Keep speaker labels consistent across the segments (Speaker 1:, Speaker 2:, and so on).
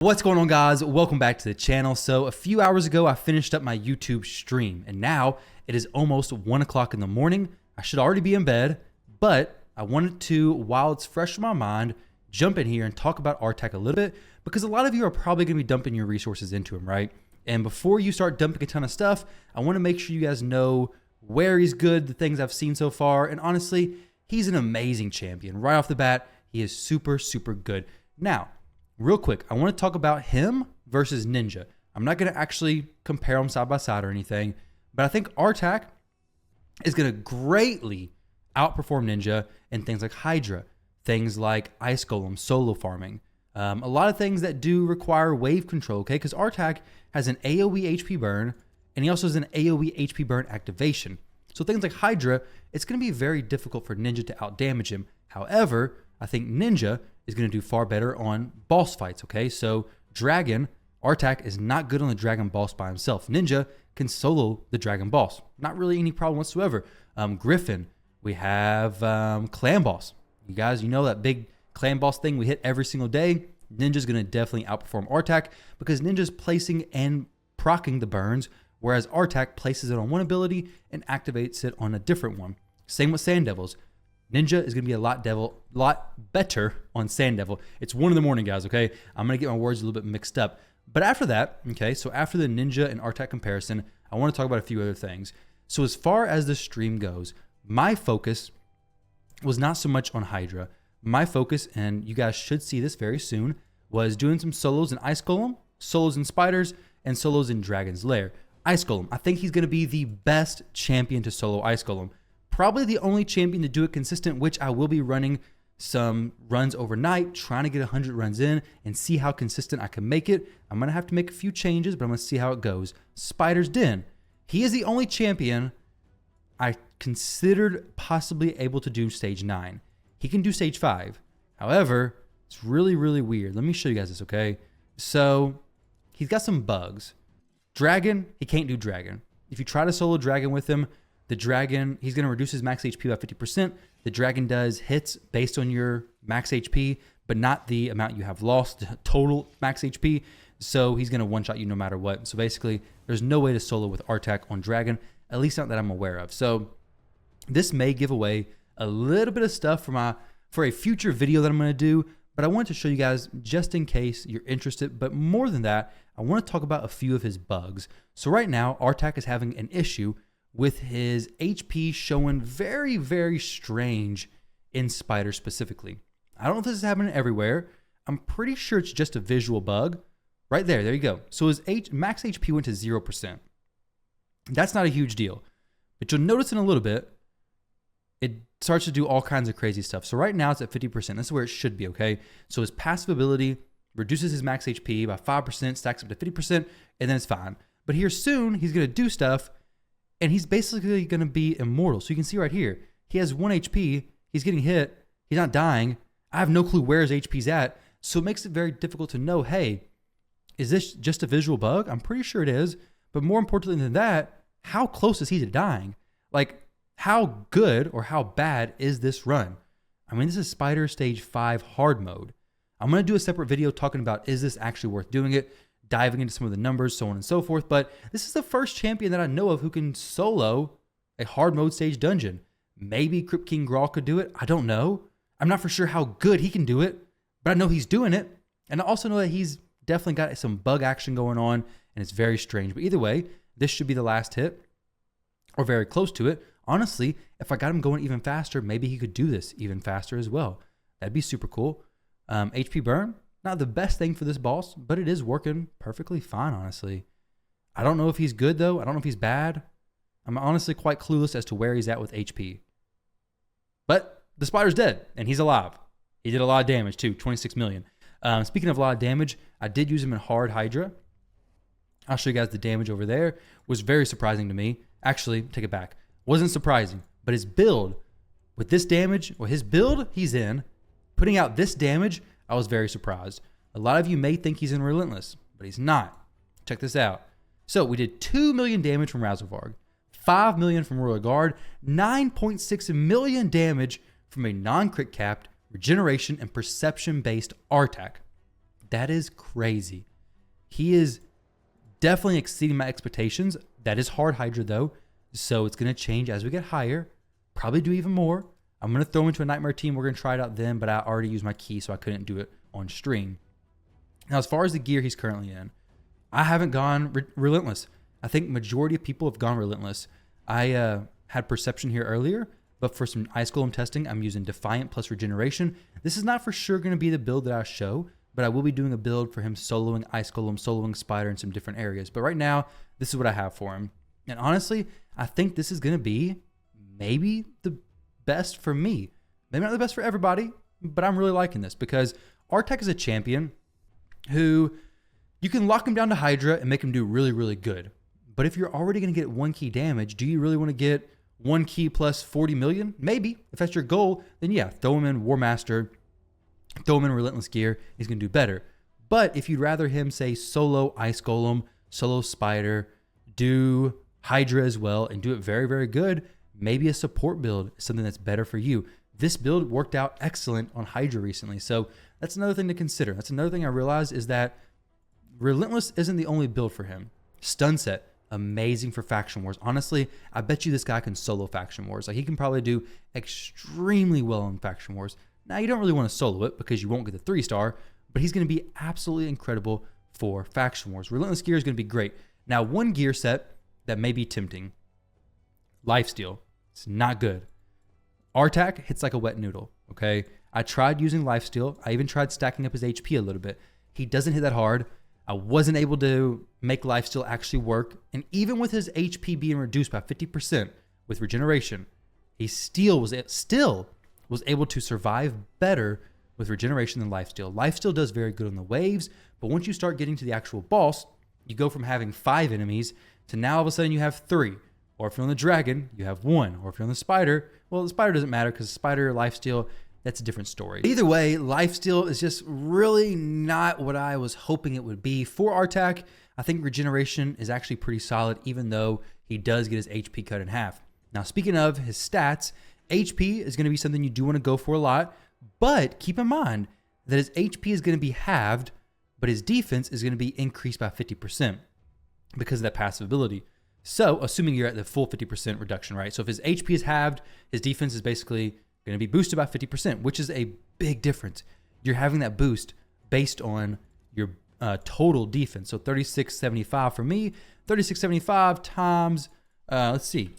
Speaker 1: What's going on, guys? Welcome back to the channel. So a few hours ago, I finished up my YouTube stream, and now it is almost 1 o'clock in the morning. I should already be in bed, but I wanted to, while it's fresh in my mind, jump in here and talk about Artak a little bit, because a lot of you are probably going to be dumping your resources into him, right? And before you start dumping a ton of stuff, I want to make sure you guys know where he's good, the things I've seen so far, and honestly, he's an amazing champion. Right off the bat, he is super, super good. Now, real quick, I want to talk about him versus Ninja. I'm not going to actually compare them side by side or anything, but I think Artak is going to greatly outperform Ninja in things like Hydra, things like Ice Golem, solo farming, a lot of things that do require wave control, okay? Because Artak has an AoE HP burn, and he also has an AoE HP burn activation. So things like Hydra, it's going to be very difficult for Ninja to outdamage him. However, I think Ninja is going to do far better on boss fights, okay? So Dragon, Artak is not good on the Dragon boss by himself. Ninja can solo the Dragon boss. Not really any problem whatsoever. Griffin, we have Clan Boss. You guys, you know that big Clan Boss thing we hit every single day? Ninja's going to definitely outperform Artak because Ninja's placing and proccing the burns, whereas Artak places it on one ability and activates it on a different one. Same with Sand Devils. Ninja is going to be a lot better on Sand Devil. It's 1 in the morning, guys, okay? I'm going to get my words a little bit mixed up. But after that, okay, so after the Ninja and Artak comparison, I want to talk about a few other things. So as far as the stream goes, my focus was not so much on Hydra. My focus, and you guys should see this very soon, was doing some solos in Ice Golem, solos in Spiders, and solos in Dragon's Lair. Ice Golem, I think he's going to be the best champion to solo Ice Golem. Probably the only champion to do it consistent, which I will be running some runs overnight, trying to get 100 runs in and see how consistent I can make it. I'm going to have to make a few changes, but I'm going to see how it goes. Spider's Den. He is the only champion I considered possibly able to do stage 9. He can do stage 5. However, it's really, really weird. Let me show you guys this, okay? So he's got some bugs. Dragon, he can't do Dragon. If you try to solo Dragon with him, the Dragon, he's going to reduce his max HP by 50%. The Dragon does hits based on your max HP, but not the amount you have lost, total max HP. So he's going to one-shot you no matter what. So basically, there's no way to solo with Artak on Dragon, at least not that I'm aware of. So this may give away a little bit of stuff for a future video that I'm going to do, but I wanted to show you guys just in case you're interested. But more than that, I want to talk about a few of his bugs. So right now, Artak is having an issue with his HP showing very, very strange in Spider specifically. I don't know if this is happening everywhere. I'm pretty sure it's just a visual bug. Right there you go. So his max HP went to 0%. That's not a huge deal. But you'll notice in a little bit, it starts to do all kinds of crazy stuff. So right now it's at 50%. That's where it should be, okay? So his passive ability reduces his max HP by 5%, stacks up to 50%, and then it's fine. But here soon, he's going to do stuff, and he's basically going to be immortal. So you can see right here, he has 1 HP. He's getting hit. He's not dying. I have no clue where his HP's at. So it makes it very difficult to know, hey, is this just a visual bug? I'm pretty sure it is. But more importantly than that, how close is he to dying? Like, how good or how bad is this run? I mean, this is Spider Stage 5 hard mode. I'm going to do a separate video talking about, is this actually worth doing it? Diving into some of the numbers, so on and so forth. But this is the first champion that I know of who can solo a hard mode stage dungeon. Maybe Crypt King Grawl could do it. I don't know. I'm not for sure how good he can do it, but I know he's doing it. And I also know that he's definitely got some bug action going on, and it's very strange. But either way, this should be the last hit, or very close to it. Honestly, if I got him going even faster, maybe he could do this even faster as well. That'd be super cool. HP burn. Not the best thing for this boss, but it is working perfectly fine, honestly. I don't know if he's good, though. I don't know if he's bad. I'm honestly quite clueless as to where he's at with HP. But the Spider's dead, and he's alive. He did a lot of damage, too, 26 million. Speaking of a lot of damage, I did use him in hard Hydra. I'll show you guys the damage over there. It was very surprising to me. Actually, take it back. Wasn't surprising, but his build, with this damage, or his build he's in, putting out this damage, I was very surprised. A lot of you may think he's in Relentless, but he's not. Check this out. So we did 2 million damage from Razelvarg, 5 million from Royal Guard, 9.6 million damage from a non-crit capped regeneration and perception based Artak. That is crazy. He is definitely exceeding my expectations. That is hard Hydra though, so it's going to change as we get higher. Probably do even more. I'm going to throw him into a Nightmare team. We're going to try it out then, but I already used my key, so I couldn't do it on stream. Now, as far as the gear he's currently in, I haven't gone Relentless. I think majority of people have gone Relentless. I had Perception here earlier, but for some Ice Golem testing, I'm using Defiant plus Regeneration. This is not for sure going to be the build that I show, but I will be doing a build for him soloing Ice Golem, soloing Spider in some different areas. But right now, this is what I have for him. And honestly, I think this is going to be maybe the best for me. Maybe not the best for everybody, but I'm really liking this because Artak is a champion who you can lock him down to Hydra and make him do really, really good. But if you're already going to get 1 key damage, do you really want to get 1 key plus 40 million? Maybe. If that's your goal, then yeah, throw him in War Master, throw him in Relentless gear. He's going to do better. But if you'd rather him, say, solo Ice Golem, solo Spider, do Hydra as well, and do it very, very good, maybe a support build is something that's better for you. This build worked out excellent on Hydra recently. So that's another thing to consider. That's another thing I realized is that Relentless isn't the only build for him. Stun set, amazing for Faction Wars. Honestly, I bet you this guy can solo Faction Wars. Like, he can probably do extremely well in Faction Wars. Now, you don't really want to solo it because you won't get the 3-star, but he's going to be absolutely incredible for Faction Wars. Relentless gear is going to be great. Now, one gear set that may be tempting. Lifesteal. It's not good. Artak hits like a wet noodle, okay? I tried using Lifesteal. I even tried stacking up his HP a little bit. He doesn't hit that hard. I wasn't able to make Lifesteal actually work. And even with his HP being reduced by 50% with regeneration, he still was able to survive better with regeneration than Lifesteal. Lifesteal does very good on the waves, but once you start getting to the actual boss, you go from having 5 enemies to now all of a sudden you have 3. Or if you're on the dragon, you have 1. Or if you're on the spider, well, the spider doesn't matter because spider, lifesteal, that's a different story. Either way, lifesteal is just really not what I was hoping it would be. For Artak, I think regeneration is actually pretty solid, even though he does get his HP cut in half. Now, speaking of his stats, HP is going to be something you do want to go for a lot, but keep in mind that his HP is going to be halved, but his defense is going to be increased by 50% because of that passive ability. So, assuming you're at the full 50% reduction, right? So if his HP is halved, his defense is basically going to be boosted by 50%, which is a big difference. You're having that boost based on your total defense. So 3675 for me, 3675 times, let's see,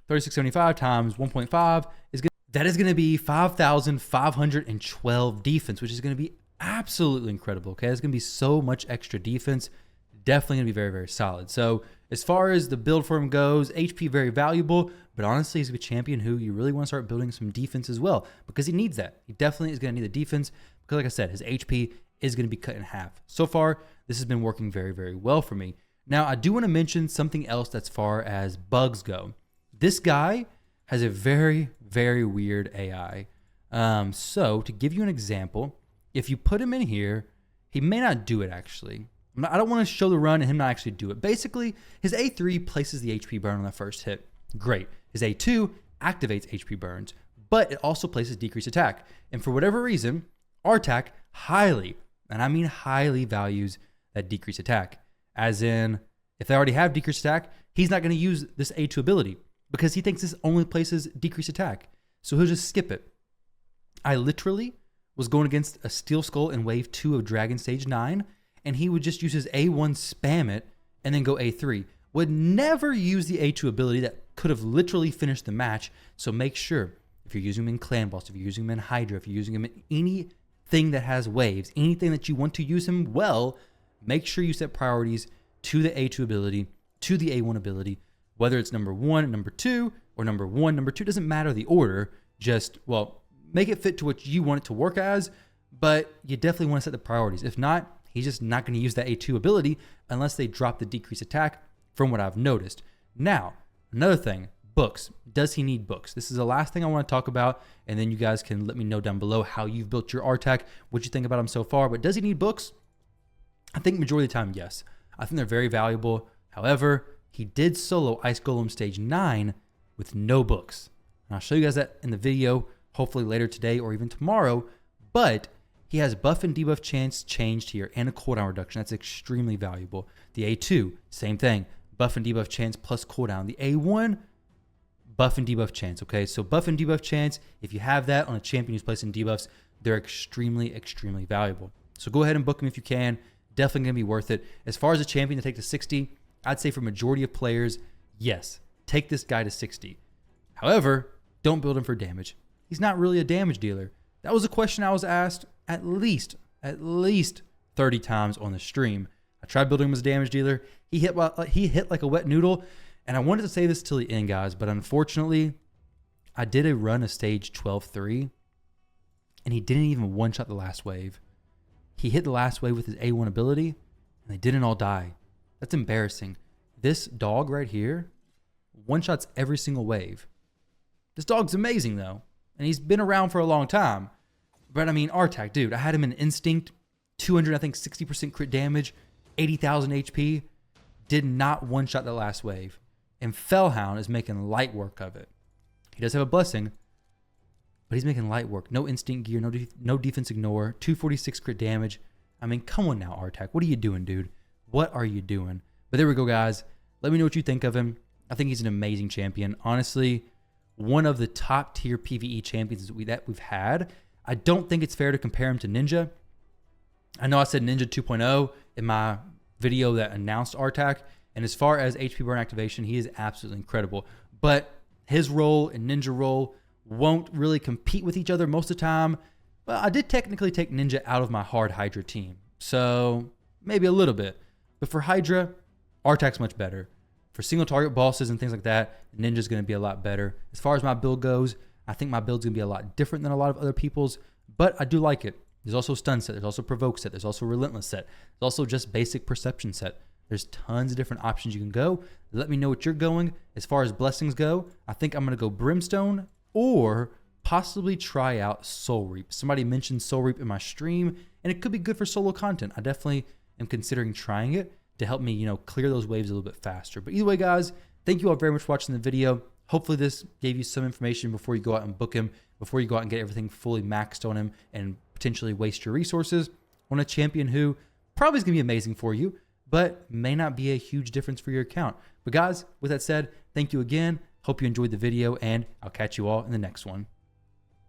Speaker 1: 3675 times 1.5 is good. That is going to be 5,512 defense, which is going to be absolutely incredible. Okay, it's going to be so much extra defense. Definitely going to be very, very solid. So as far as the build for him goes, HP very valuable, but honestly, he's a champion who you really want to start building some defense as well because he needs that. He definitely is going to need the defense because, like I said, his HP is going to be cut in half. So far, this has been working very, very well for me. Now, I do want to mention something else as far as bugs go. This guy has a very, very weird AI. So to give you an example, if you put him in here, he may not do it actually. I don't want to show the run and him not actually do it. Basically, his A3 places the HP burn on that first hit. Great. His A2 activates HP burns, but it also places decreased attack. And for whatever reason, Artak highly, and I mean highly, values that decreased attack. As in, if they already have decreased attack, he's not going to use this A2 ability because he thinks this only places decreased attack. So he'll just skip it. I literally was going against a Steel Skull in Wave 2 of Dragon Stage 9, and he would just use his A1, spam it, and then go A3. Would never use the A2 ability that could have literally finished the match. So make sure, if you're using him in Clan Boss, if you're using him in Hydra, if you're using him in anything that has waves, anything that you want to use him well, make sure you set priorities to the A2 ability, to the A1 ability, whether it's number 1, number 2, or number 1, number 2, doesn't matter the order. Just, well, make it fit to what you want it to work as, but you definitely want to set the priorities. If not, he's just not going to use that A2 ability unless they drop the decreased attack from what I've noticed. Now, another thing, books. Does he need books? This is the last thing I want to talk about, and then you guys can let me know down below how you've built your Artak, what you think about him so far. But does he need books? I think majority of the time, yes. I think they're very valuable. However, he did solo Ice Golem Stage 9 with no books. And I'll show you guys that in the video, hopefully later today or even tomorrow. But he has buff and debuff chance changed here and a cooldown reduction. That's extremely valuable. The A2, same thing. Buff and debuff chance plus cooldown. The A1, buff and debuff chance, okay? So buff and debuff chance, if you have that on a champion who's placing debuffs, they're extremely, extremely valuable. So go ahead and book him if you can. Definitely going to be worth it. As far as a champion to take to 60, I'd say for majority of players, yes, take this guy to 60. However, don't build him for damage. He's not really a damage dealer. That was a question I was asked at least 30 times on the stream. I tried building him as a damage dealer. He hit like a wet noodle. And I wanted to say this till the end, guys, but unfortunately, I did a run of stage 12-3, and he didn't even one-shot the last wave. He hit the last wave with his A1 ability, and they didn't all die. That's embarrassing. This dog right here one-shots every single wave. This dog's amazing, though, and he's been around for a long time. But, I mean, Artak, dude, I had him in Instinct, 200, I think, 60% crit damage, 80,000 HP, did not one-shot the last wave. And Fellhound is making light work of it. He does have a blessing, but he's making light work. No instinct gear, no defense ignore, 246 crit damage. I mean, come on now, Artak. What are you doing, dude? What are you doing? But there we go, guys. Let me know what you think of him. I think he's an amazing champion. Honestly, one of the top tier PvE champions that we've had. I don't think it's fair to compare him to Ninja. I know I said Ninja 2.0 in my video that announced Artak. And as far as HP burn activation, he is absolutely incredible. But his role and Ninja role won't really compete with each other most of the time. Well, I did technically take Ninja out of my hard Hydra team. So maybe a little bit. But for Hydra, Artak's much better. For single target bosses and things like that, Ninja's going to be a lot better. As far as my build goes, I think my build's going to be a lot different than a lot of other people's. But I do like it. There's also stun set. There's also provoke set. There's also relentless set. There's also just basic perception set. There's tons of different options you can go. Let me know what you're going. As far as blessings go, I think I'm going to go Brimstone or possibly try out Soul Reap. Somebody mentioned Soul Reap in my stream, and it could be good for solo content. I definitely am considering trying it to help me, clear those waves a little bit faster. But either way, guys, thank you all very much for watching the video. Hopefully this gave you some information before you go out and book him, before you go out and get everything fully maxed on him and potentially waste your resources on a champion who probably is going to be amazing for you, but may not be a huge difference for your account. But guys, with that said, thank you again. Hope you enjoyed the video, and I'll catch you all in the next one.